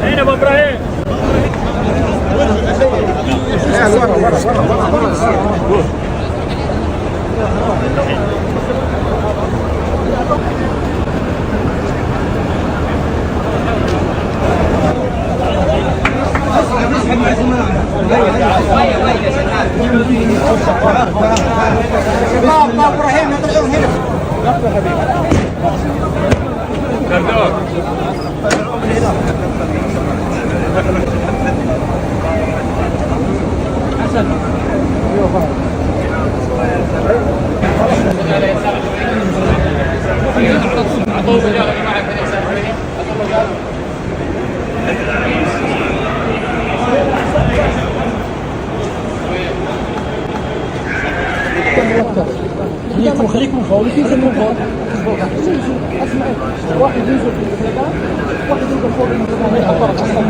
أين أبو إبراهيم؟ أبو إبراهيم يطلعون هنا. كردوك. حسن. خليكم فوق خليكم فوق اسمع واحد ينزل في المكان واحد ينزل فوق المكان يحضرك اصلا.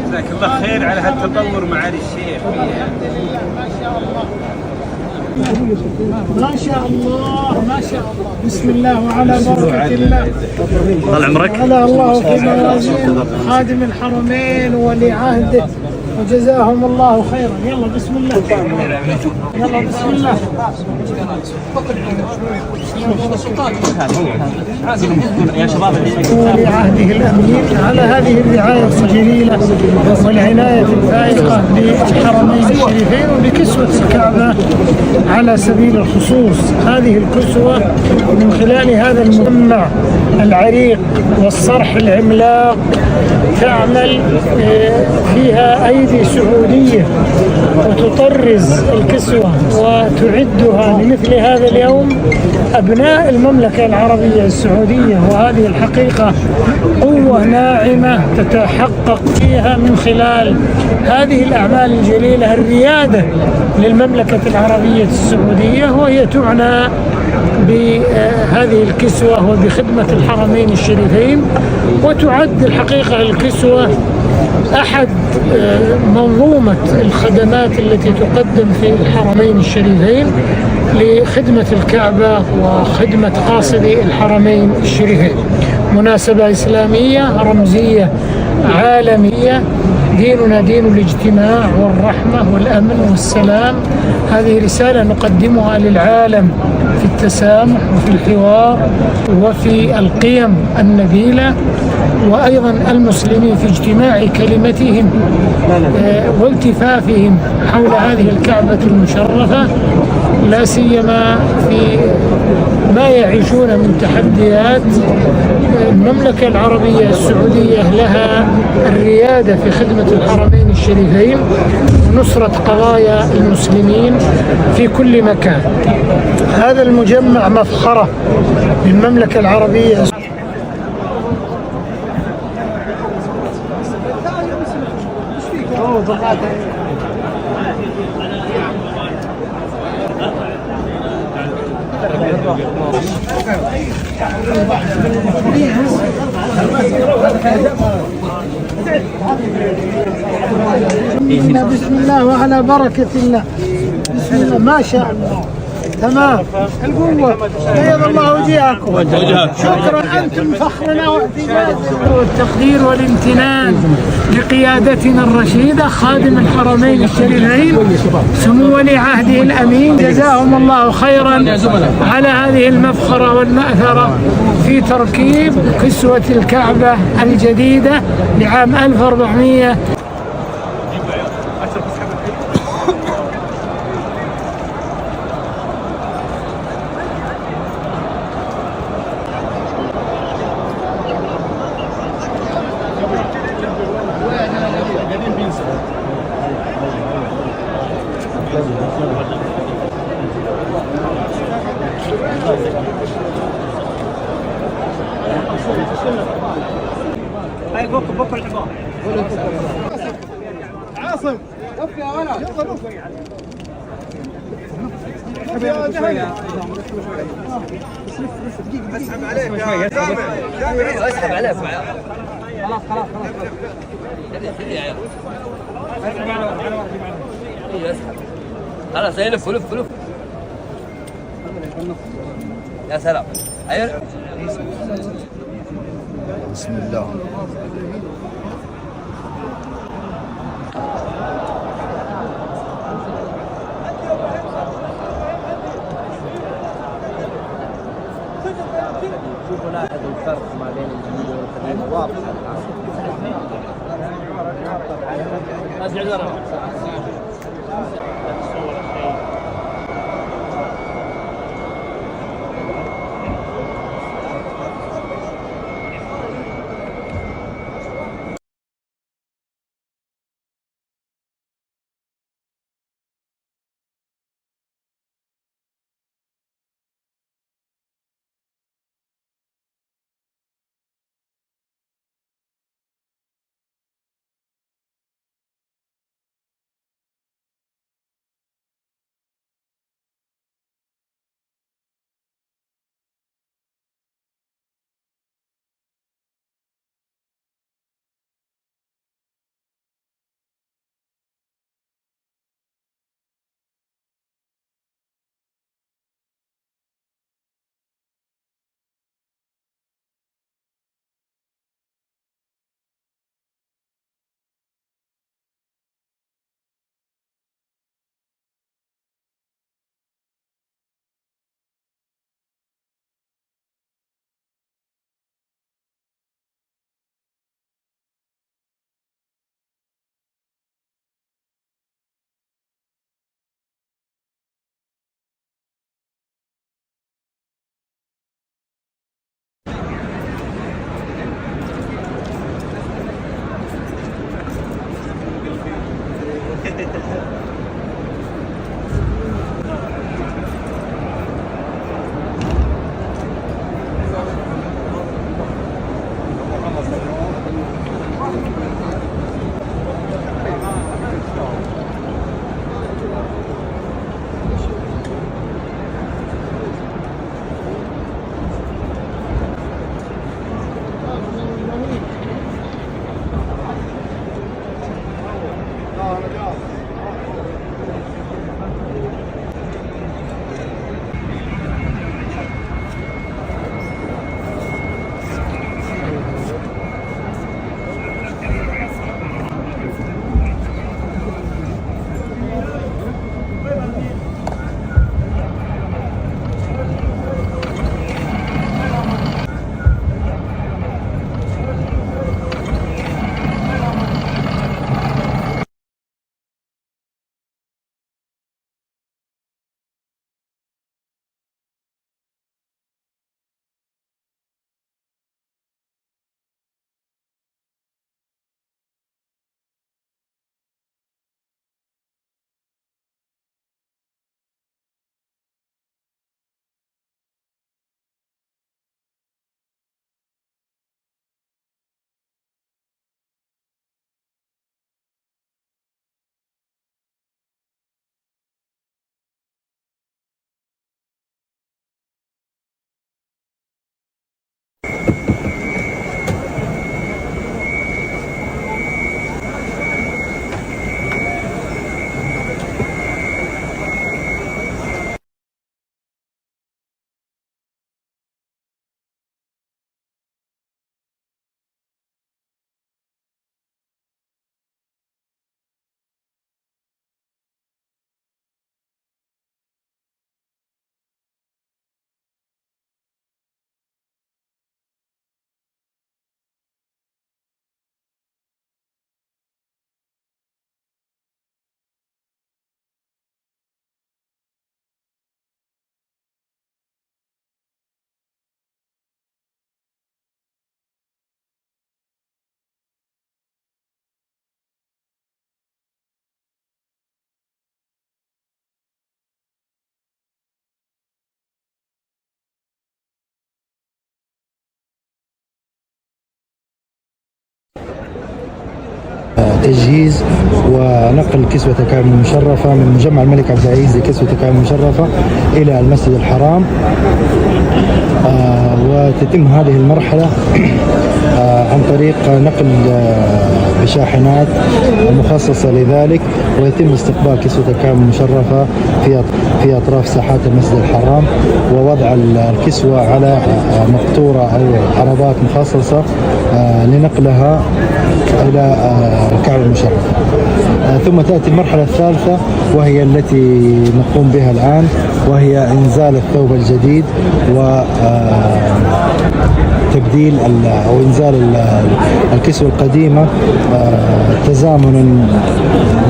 جزاك الله خير على هالتطور معالي الشيخ. الحمد لله ما شاء الله ما شاء الله ما شاء الله. بسم الله وعلى بركة الله. طال عمرك. على الله في موازين خادم الحرمين ولي عهده وجزاهم الله خيرا. يلا بسم الله. يلا بسم الله. يا شباب ولي عهده الأمين على هذه الرعاية الجليلة والعناية الفائقة بالحرمين الشريفين وبكسوة الكعبة على سبيل الخصوص. هذه الكسوة من خلال هذا المجمع العريق والصرح العملاق تعمل فيها أيدي سعودية وتطرز الكسوة وتعدها لمثل هذا اليوم أبناء المملكة العربية السعودية. وهذه الحقيقة قوة ناعمة تتحقق فيها من خلال هذه الأعمال الجليلة الريادة للمملكة العربية السعودية، وهي تعنى بهذه الكسوة وبخدمة الحرمين الشريفين. وتعد الحقيقة الكسوة أحد منظومة الخدمات التي تقدم في الحرمين الشريفين لخدمة الكعبة وخدمة قاصدي الحرمين الشريفين. مناسبة إسلامية رمزية عالمية. ديننا دين الاجتماع والرحمة والأمن والسلام. هذه رسالة نقدمها للعالم في التسامح وفي الحوار وفي القيم النبيلة، وأيضا المسلمين في اجتماع كلمتهم والتفافهم حول هذه الكعبة المشرفة، لا سيما في ما يعيشون من تحديات. المملكة العربية السعودية لها الريادة في خدمة الحرمين الشريفين ونصرة قضايا المسلمين في كل مكان. هذا المجمع مفخرة للمملكة العربية. بسم الله وعلى بركة الله. بسم الله ما شاء الله. تمام. القوة بيض الله وجهكم. شكرا أنتم فخرنا واعتزازنا. والتقدير والامتنان لقيادتنا الرشيدة خادم الحرمين الشريفين سمو ولي عهده الأمين، جزاهم الله خيرا على هذه المفخرة والمأثرة في تركيب كسوة الكعبة الجديدة لعام 1400. هاي بوك العبارة. عاصم وقف يا ولد اسحب عليك يا جامع اسحب عليك خلاص خلاص خلاص يلف ولف ولف يا سلام ايوه بسم الله. شوفوا لاحظوا الفرق ما بين الجديد والقديم واضح الان. تجهيز ونقل كسوة الكعبة المشرفة من مجمع الملك عبد العزيز لكسوة الكعبة المشرفة إلى المسجد الحرام. وتتم هذه المرحلة عن طريق نقل بشاحنات مخصصة لذلك، ويتم استقبال كسوة الكعبة المشرفة في أطراف ساحات المسجد الحرام، ووضع الكسوة على مقطورة أو عربات مخصصة لنقلها إلى الكعبة المشرفة. ثم تأتي المرحلة الثالثة وهي التي نقوم بها الآن، وهي إنزال الثوب الجديد تبديل أو إنزال الكسوة القديمة تزامنا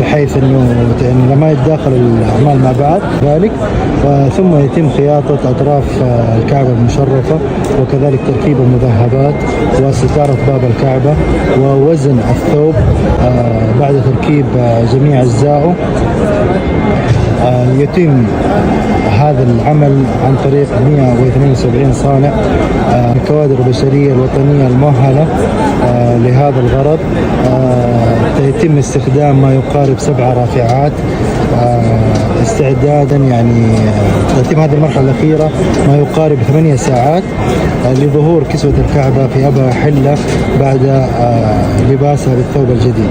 بحيث أنه لما يتداخل الأعمال مع بعض ذلك. ثم يتم خياطة أطراف الكعبة المشرفة، وكذلك تركيب المذهبات وستارة باب الكعبة ووزن الثوب بعد تركيب جميع أجزائه. يتم هذا العمل عن طريق 172 صانع الكوادر البشرية الوطنية المؤهلة لهذا الغرض. يتم استخدام ما يقارب 7 رافعات استعدادا، يعني تتم هذه المرحلة الأخيرة ما يقارب 8 ساعات لظهور كسوة الكعبة في أبهى حلة بعد لباسها بالثوب الجديد.